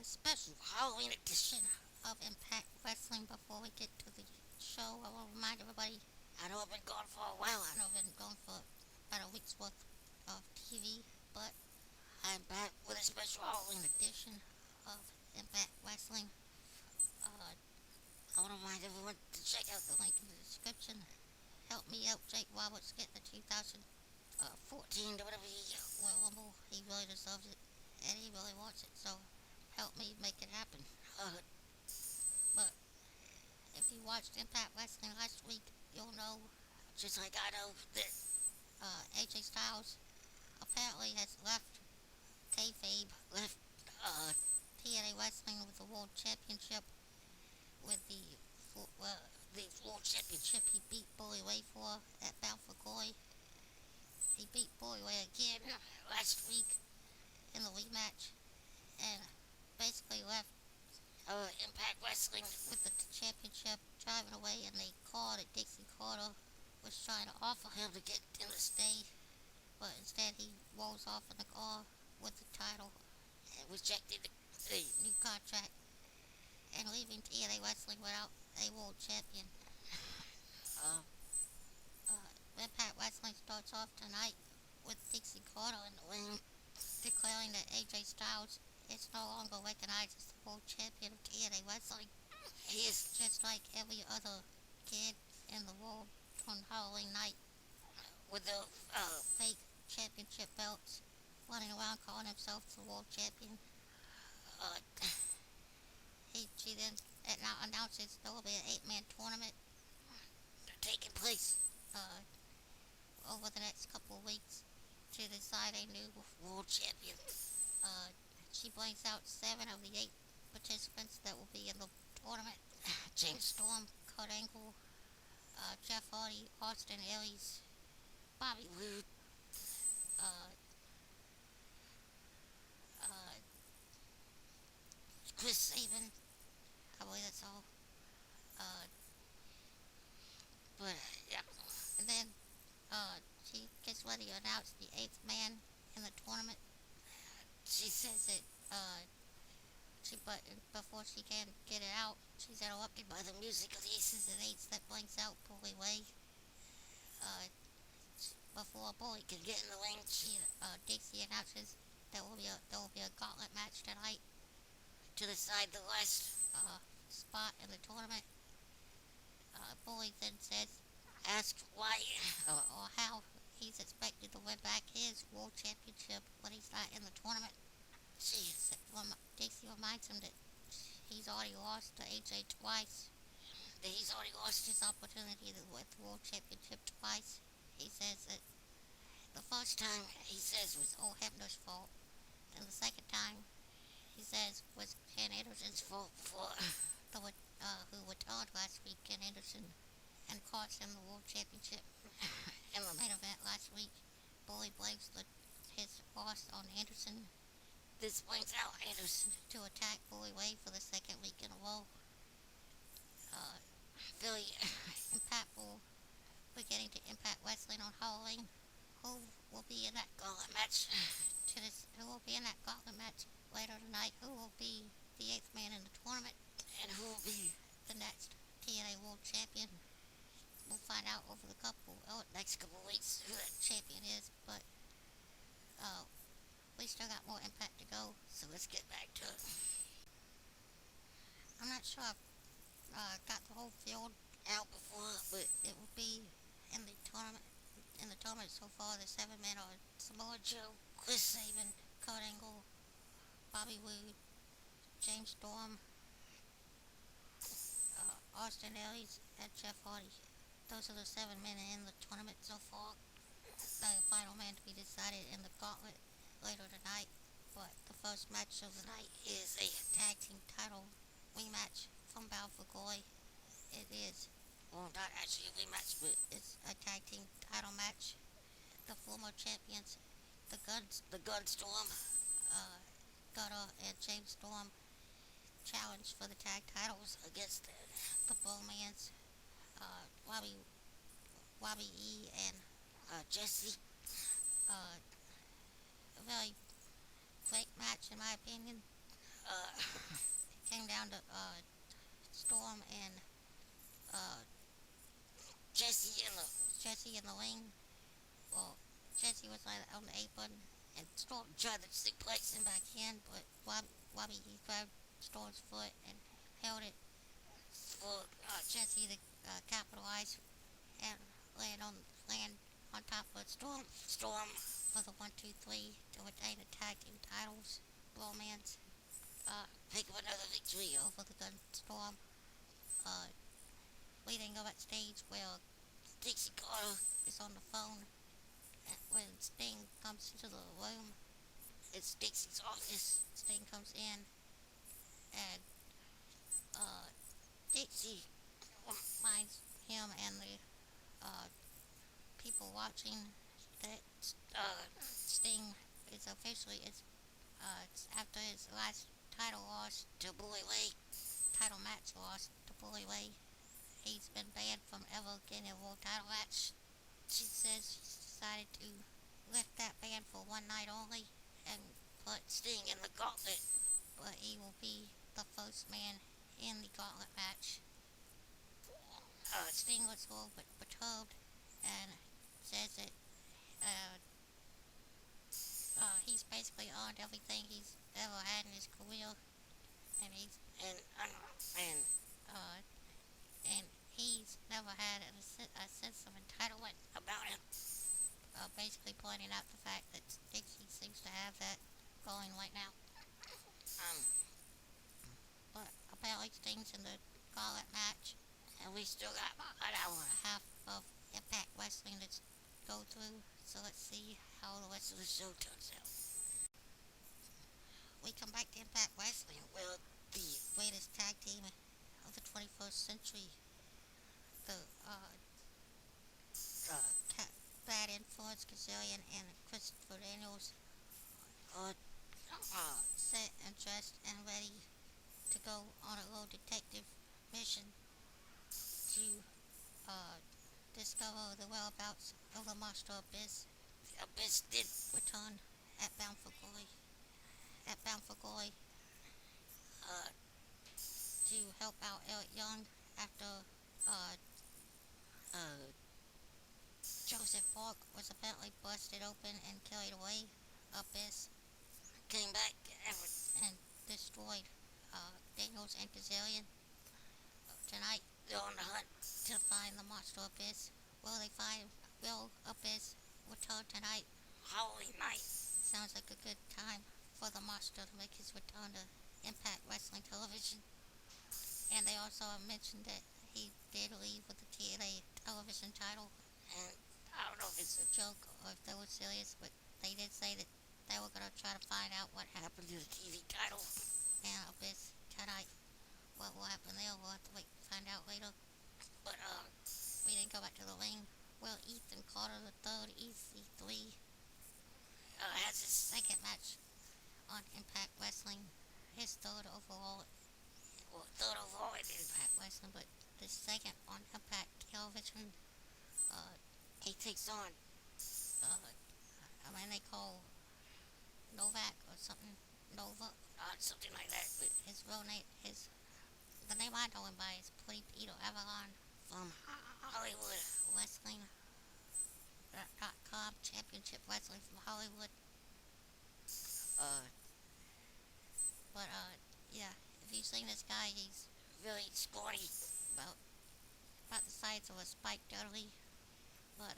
special Halloween edition of Impact Wrestling. Before we get to the show, I want to remind everybody I know I've been gone for a while. I know I've been gone for about a week's worth of TV, but I'm back with a special Halloween edition of Impact Wrestling. Uh, I want to remind everyone to check out the link in the description. Help me out, Jake Roberts, get the 2014 WWE Royal Rumble. He really deserves it, and he really wants it, so help me make it happen. Uh, but if you watched Impact Wrestling last week, you'll know, just like I know, that AJ Styles apparently has left kayfabe, left TNA Wrestling with the World Championship, with the World Championship he beat Bully Ray for at Bound for Glory. He beat Bully Ray again last week in the rematch, and basically left Impact Wrestling with the championship driving away in the car that Dixie Carter was trying to offer him to get him to stay, but instead he rolls off in the car with the title and rejected the new contract and leaving TNA Wrestling without a world champion. Uh, Impact Wrestling starts off tonight with Dixie Carter in the ring declaring that AJ Styles is no longer recognized as the world champion of TNA Wrestling. He is just like every other kid in the world on Halloween night with the fake championship belts, running around calling himself the world champion. Uh, she then now announces there will be an 8-man tournament taking place over the next couple of weeks to decide a new world champion. Uh, she brings out 7 of the 8 participants that will be in the tournament. James Storm, Kurt Angle, Jeff Hardy, Austin Aries, Bobby Roode, uh, uh, Chris Sabin. I believe that's all. Uh, but yeah, and then she gets ready to announce the 8th man in the tournament. She says that but before she can get it out, she's interrupted by the music of the Aces and Eights that blinks out Bully Ray. Before Bully can get in the ring, Dixie announces there will be a gauntlet match tonight to decide the last spot in the tournament. Bully then asks why or how he's expected to win back his world championship when he's not in the tournament. Dixie reminds him that he's already lost to AJ twice, that he's already lost his opportunity to win the world championship twice. He says that the first time, he says, was Earl Hebner's fault, and the second time, he says, was Ken Anderson's fault for who returned last week, Ken Anderson, and cost him the world championship in the main event last week. Bully blames his loss on Anderson. This brings out Anderson to attack Bully Ray for the second week in a row. Very impactful beginning to Impact Wrestling on Halloween. Who will be in that gauntlet match? Who will be in that gauntlet match later tonight? Who will be the 8th man in the tournament? And who will be the next TNA World Champion? We'll find out over the next couple of weeks who that champion is, but we still got more Impact to go, so let's get back to it. I'm not sure I've got the whole field out before, but it will be in the tournament. In the tournament so far, the 7 men are Samoa Joe, Chris Sabin, Kurt Angle, Bobby Roode, James Storm, Austin Aries, and Jeff Hardy. Those are the 7 men in the tournament so far. The final man to be decided in the gauntlet later tonight. But the first match of the night is a tag team title rematch from Bound for Glory. It is, well, not actually a rematch, but it's a tag team title match. The former champions, the Gunstorm, Gunner, and James Storm, challenge for the tag titles against the Bowmans, Robbie E. and Jesse. A very great match in my opinion. It came down to Storm and uh, Jesse and Jesse in the ring. Well, Jesse was like on the apron, and Storm tried to stick place him back in, but Bobby he grabbed Storm's foot and held it for Jesse to capitalize and land on top of Storm for the 1, 2, 3 to retain the tag team titles. Romance pick up another victory over the Gun Storm. Uh, we then go backstage where Dixie Carter is on the phone when Sting comes into the room. It's Dixie's office. Sting comes in and Dixie reminds him and the people watching that Sting is officially after his last title loss to Bully Ray. Title match loss to Bully Ray. He's been banned from ever getting a world title match. She says she's decided to lift that ban for one night only and put Sting in the gauntlet. But he will be the first man in the gauntlet match. Sting was a little bit perturbed and says that he's basically earned everything he's ever had in his career, and he's and uh, and he's never had a sense of entitlement about him. Basically pointing out the fact that Dixie seems to have that going right now. But apparently Sting's in the gauntlet match, and we still got an hour and a half of Impact Wrestling to go through. So let's see how the rest of the show turns out. We come back to Impact Wrestling, well, the greatest tag team of the 21st century. The Bad Influence, Kazarian, and Christopher Daniels set and dressed and ready to go on a little detective mission to discover the whereabouts of the monster Abyss. The Abyss did return at Bound for Glory. To help out Eric Young after Joseph Falk was apparently busted open and carried away. Abyss came back and destroyed Daniels and Kazarian. Tonight they're on the hunt to find the monster Abyss. Will Abyss return tonight? Halloween night. Sounds like a good time for the monster to make his return to Impact Wrestling Television. And they also mentioned that he did leave with the TNA television title. And I don't know if it's a joke or if they were serious, but they did say that they were going to try to find out what happened to the TV title. And Abyss tonight. What will happen there, we'll have to wait to find out later. But we didn't go back to the ring. Well, Ethan Carter III, EC3, has his second match on Impact Wrestling. His third overall. Well, third overall in Impact Wrestling, but the second on Impact Television. He takes on they call Novak or something. Nova. Something like that. But his real name, the name I know him by is Peter Avalon from Hollywood Wrestling.com, Championship Wrestling from Hollywood. But yeah, if you've seen this guy, he's really scrawny, about the size of a Spike Dudley. But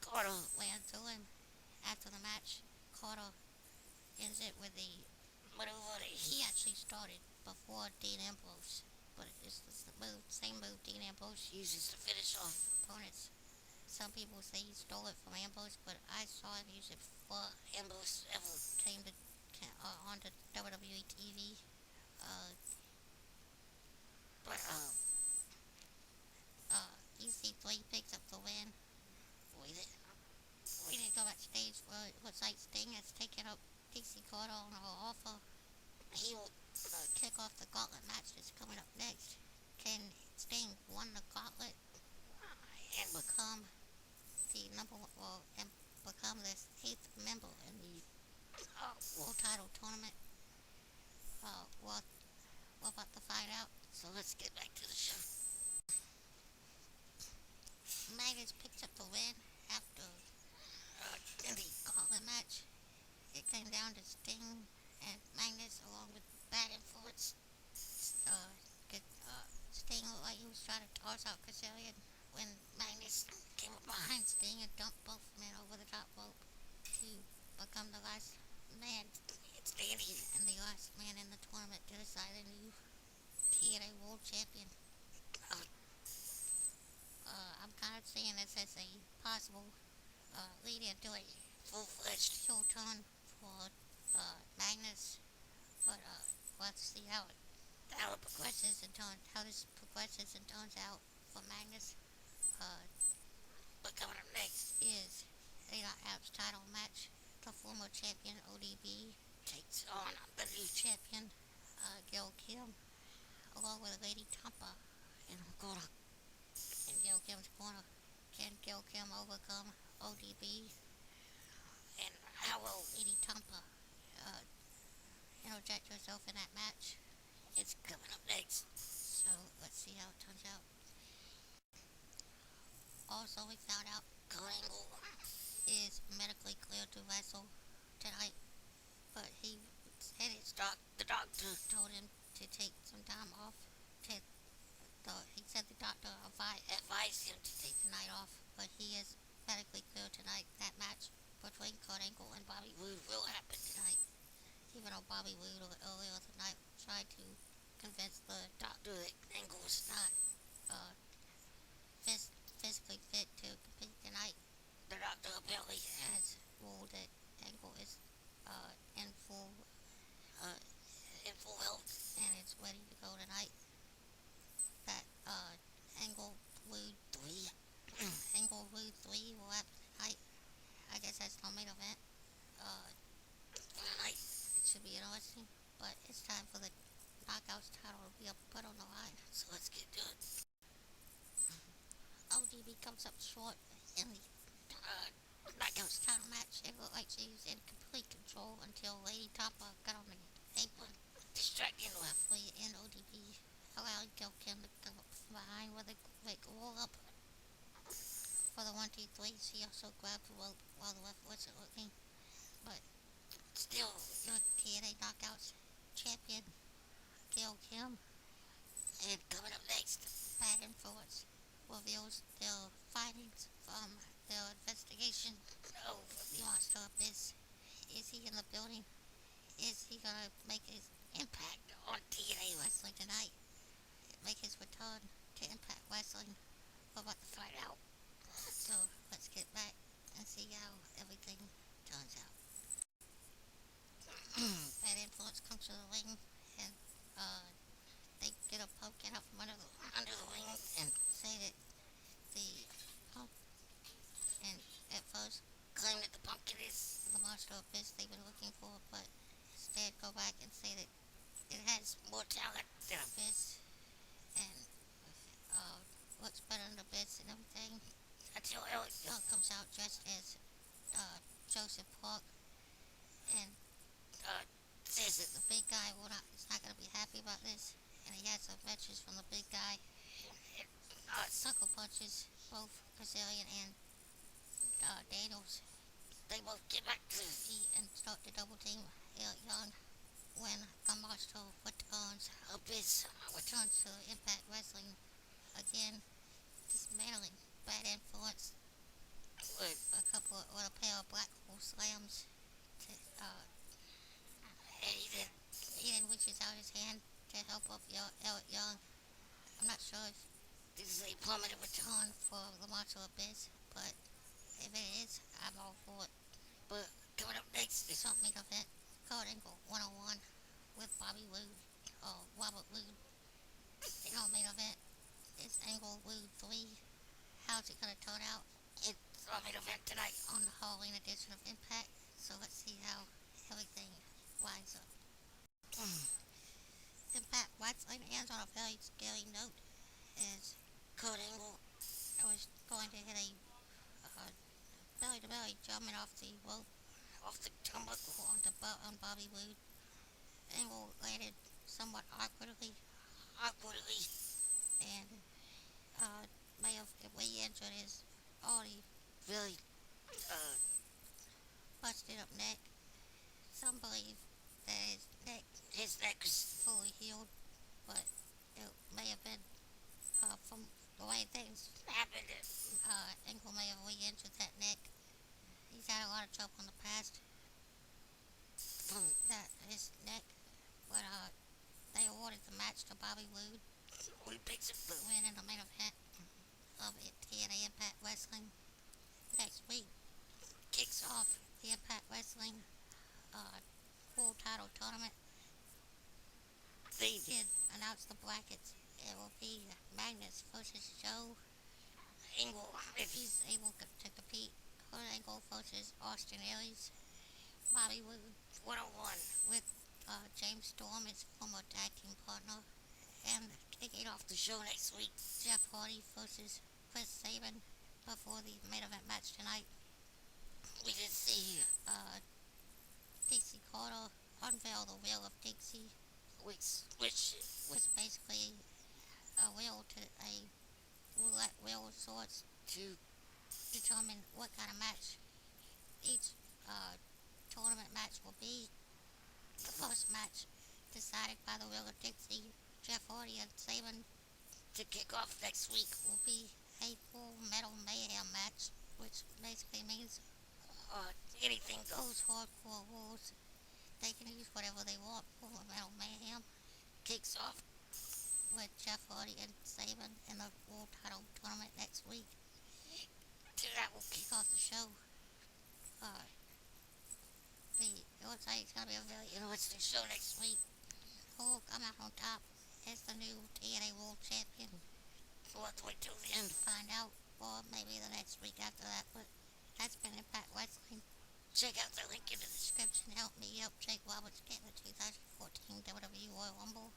Carter ran through him after the match. Carter ends it with the maneuver that he actually started before Dean Ambrose, but it's the same move Dean Ambrose uses to finish off opponents. Some people say he stole it from Ambrose, but I saw him use it before Ambrose ever came onto WWE TV. But EC3 picks up the win. We didn't go backstage where it looks like Sting has taken up Dixie Carter on her offer. He will kick off the gauntlet match that's coming up next. Can Sting win the gauntlet and become the become the 8th member in the World Title Tournament? So let's get back to the show. Magnus picks up the win after In the gauntlet match. It came down to Sting and Magnus along with Bad Influence. Uh, Sting looked like he was trying to toss out Kazarian when Magnus came up behind Sting and dumped both men over the top rope to become the last man it's Danny. and the last man in the tournament to decide the new TNA World Champion. Uh, I'm kind of seeing this as a possible lead into a full-fledged heel turn for Magnus, but we'll have to see how it progresses and how this progresses and turns out for Magnus. But coming up next Is a App's title match. The former champion ODB takes on the new champion Gil Kim along with Lady Tampa in her corner. In Gil Kim's corner, can Gil Kim overcome ODB? and how will Lady Tampa interject herself in that match? it's coming up next. So let's see how it turns out. Also, we found out Kurt Angle is medically cleared to wrestle tonight, but he said it's the doctor told him to take some time off. He said the doctor advised him to take the night off, but he is medically cleared tonight. That match between Kurt Angle and Bobby Roode will happen tonight. Even though Bobby Roode earlier tonight tried to convince the doctor that Angle was not physically fit to compete tonight, the doctor apparently has ruled that Angle is in full in full health. and is ready to go tonight. That Angle Roode 3 Angle Roode 3 will happen tonight. I guess that's no main event. Tonight It should be interesting, but it's time for the Knockouts title to be put on the line. so let's get to it. ODB comes up short in the Knockouts title match. It looked like she was in complete control until Lady Tampa got on the apron, Distracting left referee and ODB allowed Gil Kim to come up from behind with a quick roll up for the 1-2-3. She also grabbed the rope while the ref wasn't looking. But still your TNA Knockouts champion Gil Kim and coming up next. Bad Influence reveals their findings from their investigation Oh, of the Monster Abyss. Is he in the building? Is he gonna make his impact on TNA wrestling tonight? Make his return to Impact Wrestling? We're about to find out. So let's get back and see how everything turns out. Bad Influence comes to the ring and they get a pumpkin out from under the ring and say that the and at first claim that the pumpkin is the Monster Abyss they've been looking for, but instead go back and say that it has more talent than a Abyss and looks better than Abyss and everything. until Elliot Comes out dressed as Joseph Park and says that the big guy is not going to be happy about this, and he has some mentions from the big guy. Sucker punches both Kazarian and Daniels. they both get back to And start to double team Eric Young when the Monster Abyss. returns to Impact Wrestling again, dismantling Bad Influence With with a pair of black hole slams. To, Aiden Eden reaches out his hand to help up Eric Young. I'm not sure if this is a plummeted return. on for the Monster Abyss, but if it is, I'm all for it. But coming up next is Some main event, Kurt Angle 101 with Bobby Roode, or Robert Roode. The main event is Angle Roode 3. How's it gonna turn out it's our main event tonight. on the Halloween edition of Impact? So let's see how everything winds up. Impact Wrestling ends on a very scary note as Kurt Angle was going to hit a belly-to-belly jumping off the rope off the turnbuckle on Bobby Roode. Angle landed somewhat awkwardly awkwardly. and may have re-injured his already Really, uh, busted up neck. Some believe that his neck his neck is fully healed, but it may have been from the way things happened. Engel may have re-injured that neck. He's had a lot of trouble in the past. That his neck, but they awarded the match to Bobby Roode, We picked him blue. winning the main event of TNA Impact Wrestling. Next week kicks off the Impact Wrestling World Title Tournament. They Did announce the brackets. It will be Magnus versus Joe Angle, if he's able to compete. Kurt Angle versus Austin Aries. Bobby Roode 101. with James Storm, his former tag team partner. And kicking off The show next week. Jeff Hardy versus Chris Sabin before the main event match tonight. We did see Dixie Carter unveil the will of Dixie, which was basically a will to a roulette wheel of sorts to determine what kind of match each tournament match will be. The first match decided by the will of Dixie, Jeff Hardy and Sabin, to kick off next week. will be a full metal mayhem match, which basically means Anything goes. those hardcore rules. They can use whatever they want for metal mayhem. Kicks off With Jeff Hardy and Sabin in the World Title Tournament next week. that will Kick off the show. It looks like it's gonna be a very interesting show next week. Who will come out on top as the new TNA World Champion? We'll have to wait till the To end. find out, or maybe the next week after that. But that's been Impact Wrestling. Check out the link in the description. Description help me help Jake Roberts get the 2014 WWE Royal Rumble.